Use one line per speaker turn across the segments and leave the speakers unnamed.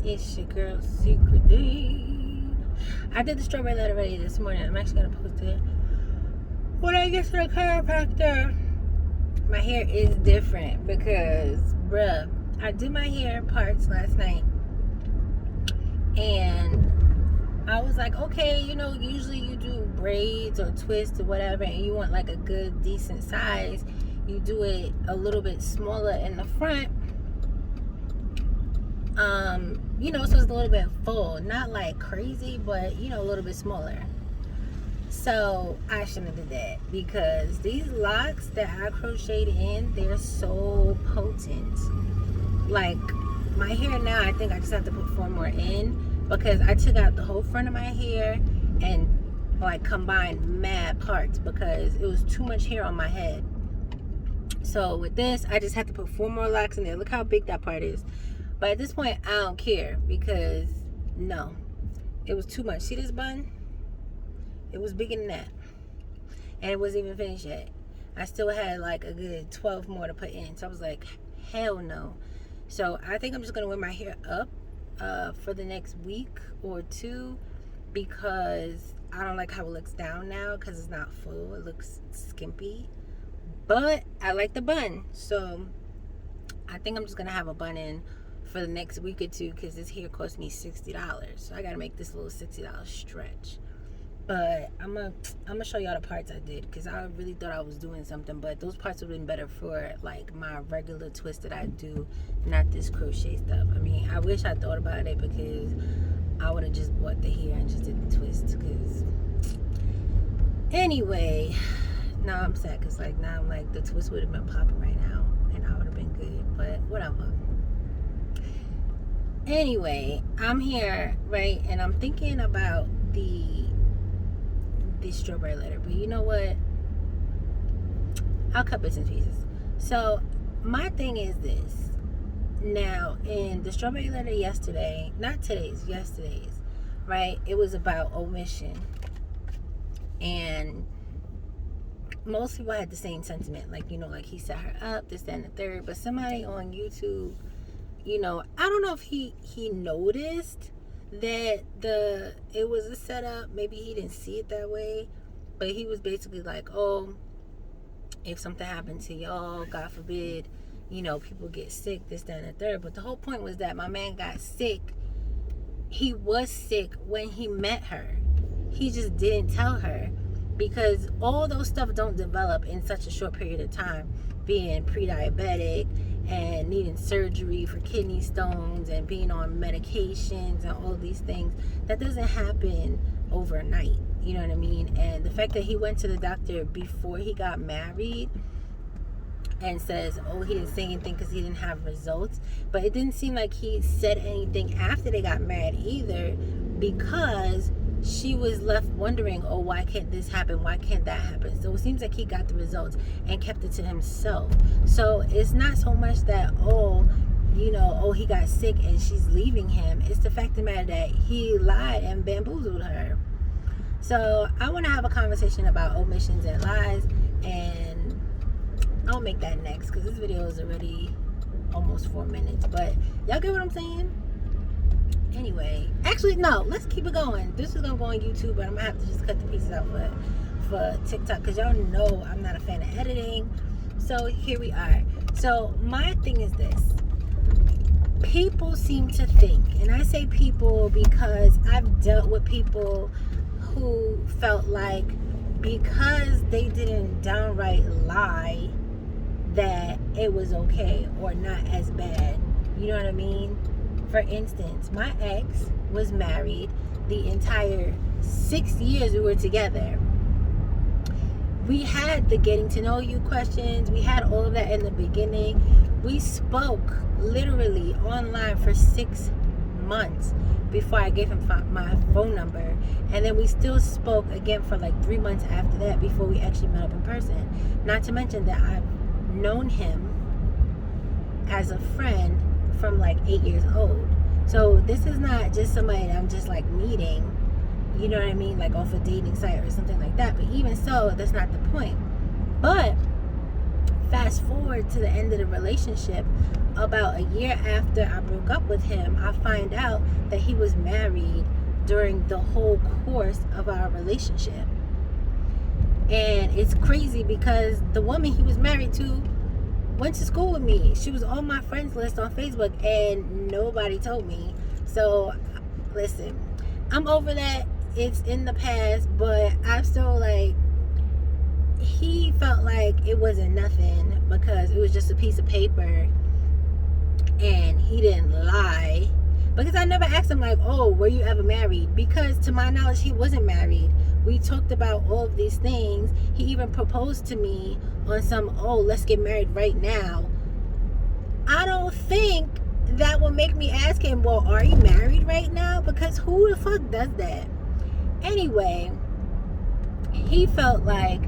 It's your girl SeekretD. I did the strawberry letter already this morning. I'm actually gonna post it when I get to the chiropractor. My hair is different because, bruh, I did my hair parts last night, and I was like, okay, usually you do braids or twists or whatever, and you want like a good, decent size. You do it a little bit smaller in the front. So it's a little bit full, not like crazy, but a little bit smaller. So I shouldn't have did that, because these locks that I crocheted in, they're so potent. Like my hair now, I think I just have to put 4 more in, because I took out the whole front of my hair and like combined mad parts because it was too much hair on my head. So with this, I just had to put 4 more locks in there. Look how big that part is. But at this point, I don't care, because no, it was too much. See this bun? It was bigger than that. And it wasn't even finished yet. I still had like a good 12 more to put in. So I was like, hell no. So I think I'm just going to wear my hair up for the next week or 2, because I don't like how it looks down now, because it's not full. It looks skimpy. But I like the bun. So I think I'm just going to have a bun in for the next week or 2, because this hair cost me $60. So I got to make this little $60 stretch. But I'm gonna show y'all the parts I did, because I really thought I was doing something, but those parts would have been better for like my regular twist that I do, not this crochet stuff. I mean, I wish I thought about it, because I would have just bought the hair and just did the twist. Because anyway, now I'm sad, because like now I'm like, the twist would have been popping right now and I would have been good, but whatever. Anyway, I'm here, right, and I'm thinking about the strawberry letter, but you know what, I'll cut bits and pieces. So my thing is this. Now, in the strawberry letter yesterday, not today's, yesterday's, right, it was about omission, and most people had the same sentiment, like, like he set her up, this, that, and the third. But somebody on YouTube, I don't know if he noticed that it was a setup. Maybe he didn't see it that way, but he was basically like, oh, if something happened to y'all, God forbid, people get sick, this, that, and the third. But the whole point was that my man got sick. He was sick when he met her. He just didn't tell her, because all those stuff don't develop in such a short period of time. Being pre-diabetic and needing surgery for kidney stones and being on medications and all these things, that doesn't happen overnight. You know what I mean? And the fact that he went to the doctor before he got married and says, oh, he didn't say anything because he didn't have results, but it didn't seem like he said anything after they got married either, because she was left wondering, oh, why can't this happen? Why can't that happen? So it seems like he got the results and kept it to himself. So it's not so much that, he got sick and she's leaving him. It's the fact of the matter that he lied and bamboozled her. So I want to have a conversation about omissions and lies, and I'll make that next, because this video is already almost 4 minutes. But y'all get what I'm saying? Anyway, actually, no, let's keep it going. This is gonna go on YouTube, but I'm gonna have to just cut the pieces out for TikTok, because y'all know I'm not a fan of editing. So here we are. So my thing is this. People seem to think, and I say people because I've dealt with people who felt like because they didn't downright lie, that it was okay or not as bad. You know what I mean? For instance, my ex was married the entire 6 years we were together. We had the getting to know you questions. We had all of that in the beginning. We spoke literally online for 6 months before I gave him my phone number. And then we still spoke again for like 3 months after that before we actually met up in person. Not to mention that I've known him as a friend from like 8 years old. So this is not just somebody that I'm just like meeting, you know what I mean, like off a dating site or something like that. But even so, that's not the point. But Fast forward to the end of the relationship, about a year after I broke up with him, I find out that he was married during the whole course of our relationship. And it's crazy because the woman he was married to went to school with me. She was on my friends list on Facebook, and nobody told me. So listen, I'm over that. It's in the past, but I'm still like, he felt like it wasn't nothing because it was just a piece of paper, and he didn't lie. Because I never asked him like, oh, were you ever married? Because to my knowledge, he wasn't married. We talked about all of these things. He even proposed to me on some, oh, let's get married right now. I don't think that would make me ask him, well, are you married right now? Because who the fuck does that? Anyway, he felt like,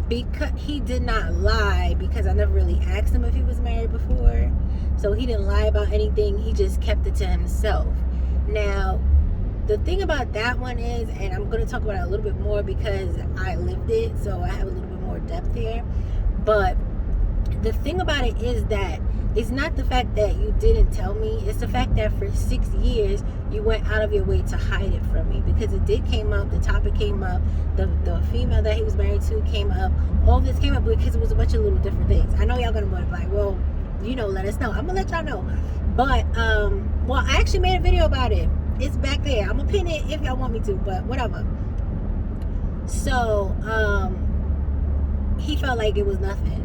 because he did not lie, because I never really asked him if he was married before, so he didn't lie about anything. He just kept it to himself. Now, the thing about that one is, and I'm going to talk about it a little bit more because I lived it, so I have a little bit more depth here, but the thing about it is that it's not the fact that you didn't tell me, it's the fact that for 6 years you went out of your way to hide it from me, because it did came up, the topic came up, the female that he was married to came up, all this came up because it was a bunch of little different things. I know y'all gonna be like, well, you know, let us know. I'm gonna let y'all know. But well, I actually made a video about it. It's back there. I'm gonna pin it if y'all want me to, but whatever. So he felt like it was nothing.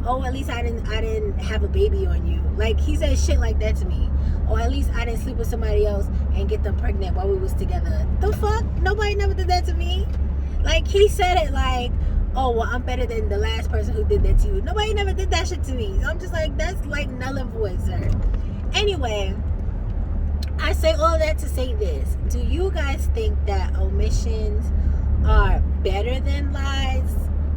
Oh, at least I didn't have a baby on you. Like, he said shit like that to me. Or at least I didn't sleep with somebody else and get them pregnant while we was together. The fuck? Nobody never did that to me. Like, he said it like, oh, well, I'm better than the last person who did that to you. Nobody never did that shit to me. So I'm just like, that's like null and void, sir. Anyway, I say all that to say this. Do you guys think that omissions are better than lies,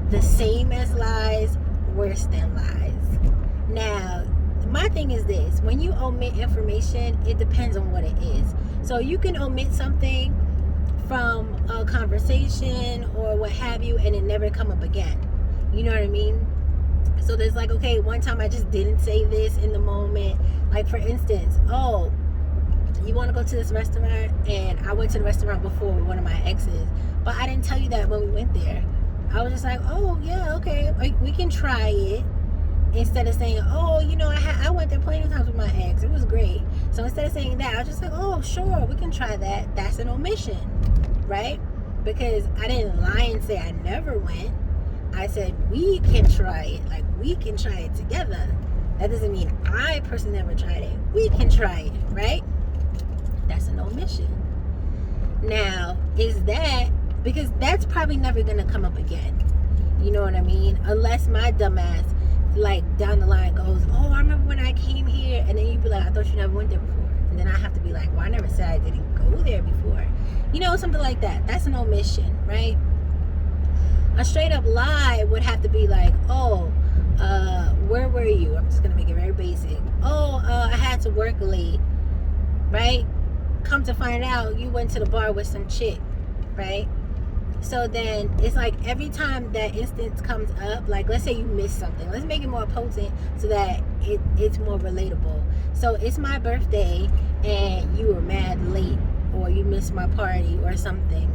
the same as lies, worse than lies? Now, my thing is this: when you omit information, it depends on what it is. So you can omit something from a conversation or what have you, and it never come up again. You know what I mean? So there's like, okay, one time I just didn't say this in the moment. Like, for instance, oh, you want to go to this restaurant, and I went to the restaurant before with one of my exes, but I didn't tell you that when we went there. I was just like, oh yeah, okay, we can try it, instead of saying, oh, you know, I went there plenty of times with my ex, it was great. So instead of saying that, I was just like, oh, sure, we can try that. That's an omission, right? Because I didn't lie and say I never went. I said we can try it, like we can try it together. That doesn't mean I personally never tried it. We can try it, right? That's an omission. Now, is that, because that's probably never gonna come up again. You know what I mean? Unless my dumbass, like, down the line goes, oh, I remember when I came here, and then you'd be like, I thought you never went there before. And then I have to be like, well, I never said I didn't go there before. You know, something like that. That's an omission, right? A straight up lie would have to be like, oh, where were you? I'm just gonna make it very basic. Oh, I had to work late, right? Come to find out, you went to the bar with some chick, right? So then it's like every time that instance comes up, like let's say you missed something, let's make it more potent so that it's more relatable. So it's my birthday and you were mad late, or you missed my party or something,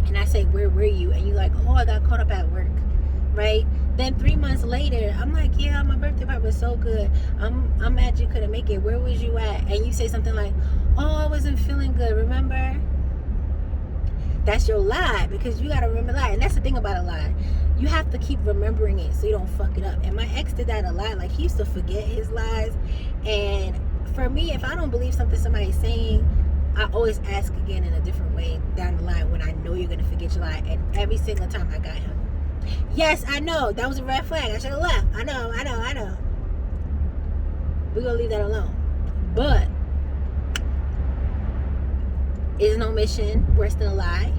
and I say, where were you? And you like, oh, I got caught up at work, right? Then 3 months later, I'm like, yeah, my birthday party was so good, I'm mad you couldn't make it, where was you at? And you say something like, oh, I wasn't feeling good, remember? That's your lie, because you gotta remember lie. And that's the thing about a lie, you have to keep remembering it so you don't fuck it up. And my ex did that a lot. Like, he used to forget his lies. And for me, if I don't believe something somebody's saying, I always ask again in a different way down the line when I know you're gonna forget your lie. And every single time I got him. Yes, I know, that was a red flag, I should have left. I know. We're gonna leave that alone. But is an omission worse than a lie?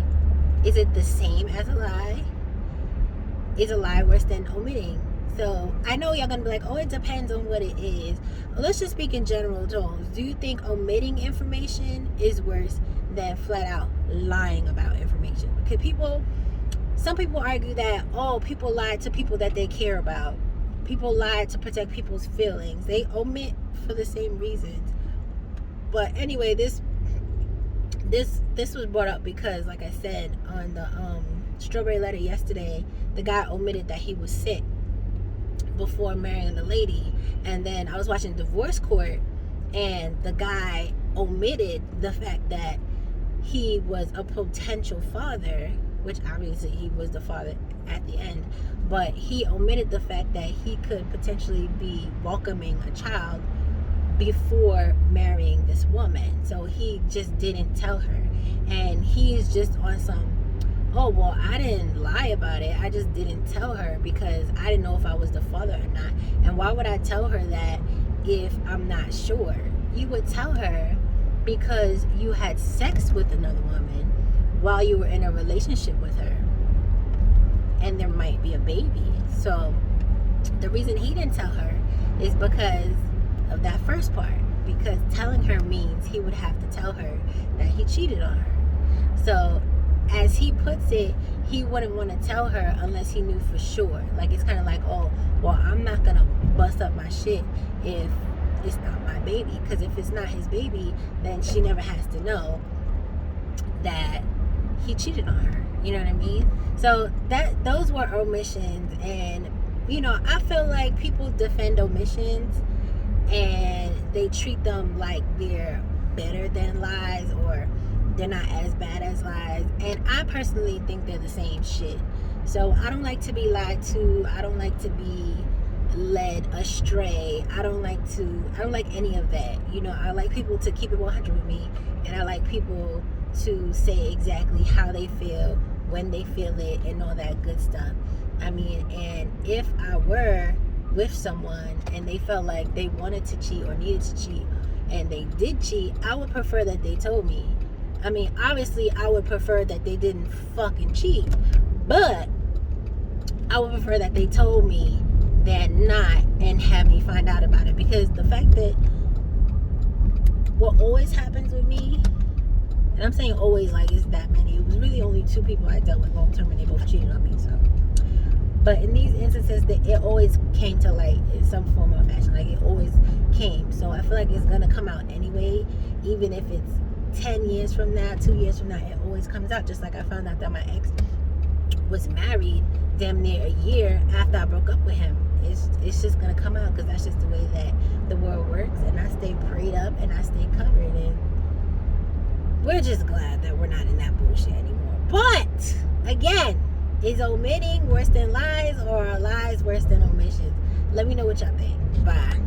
Is it the same as a lie? Is a lie worse than omitting? So I know y'all gonna be like, oh, it depends on what it is. Well, let's just speak in general terms. Do you think omitting information is worse than flat out lying about information? Because people some people argue that, oh, people lie to people that they care about. People lie to protect people's feelings. They omit for the same reasons. But anyway, this was brought up because, like I said, on the strawberry letter yesterday, the guy omitted that he was sick before marrying the lady. And then I was watching Divorce Court, and the guy omitted the fact that he was a potential father, which obviously he was the father at the end, but he omitted the fact that he could potentially be welcoming a child before marrying this woman. So he just didn't tell her, and he's just on some, oh, well, I didn't lie about it, I just didn't tell her because I didn't know if I was the father or not. And why would I tell her that if I'm not sure? You would tell her because you had sex with another woman while you were in a relationship with her, and there might be a baby. So the reason he didn't tell her is because of that first part, because telling her means he would have to tell her that he cheated on her. So as he puts it, he wouldn't want to tell her unless he knew for sure. Like, it's kind of like, oh, well, I'm not gonna bust up my shit if it's not my baby, because if it's not his baby, then she never has to know that he cheated on her. You know what I mean? So those were omissions. And I feel like people defend omissions and they treat them like they're better than lies, or they're not as bad as lies. And I personally think they're the same shit. So I don't like to be lied to. I don't like to be led astray. I don't like any of that. I like people to keep it 100 with me, and I like people to say exactly how they feel, when they feel it, and all that good stuff. I mean, and if I were with someone and they felt like they wanted to cheat or needed to cheat and they did cheat, I would prefer that they told me. I mean, obviously I would prefer that they didn't fucking cheat, but I would prefer that they told me than not and have me find out about it. Because the fact that what always happens with me, and I'm saying always like it's that many, it was really only 2 people I dealt with long term and they both cheated on me. So, but in these instances, it always came to light in some form or fashion. Like, it always came. So I feel like it's gonna come out anyway, even if it's 10 years from now, 2 years from now, it always comes out. Just like I found out that my ex was married damn near a year after I broke up with him. It's just gonna come out, because that's just the way that the world works. And I stay prayed up and I stay covered, and we're just glad that we're not in that bullshit anymore. But again, is omitting worse than lies, or are lies worse than omissions? Let me know what y'all think. Bye.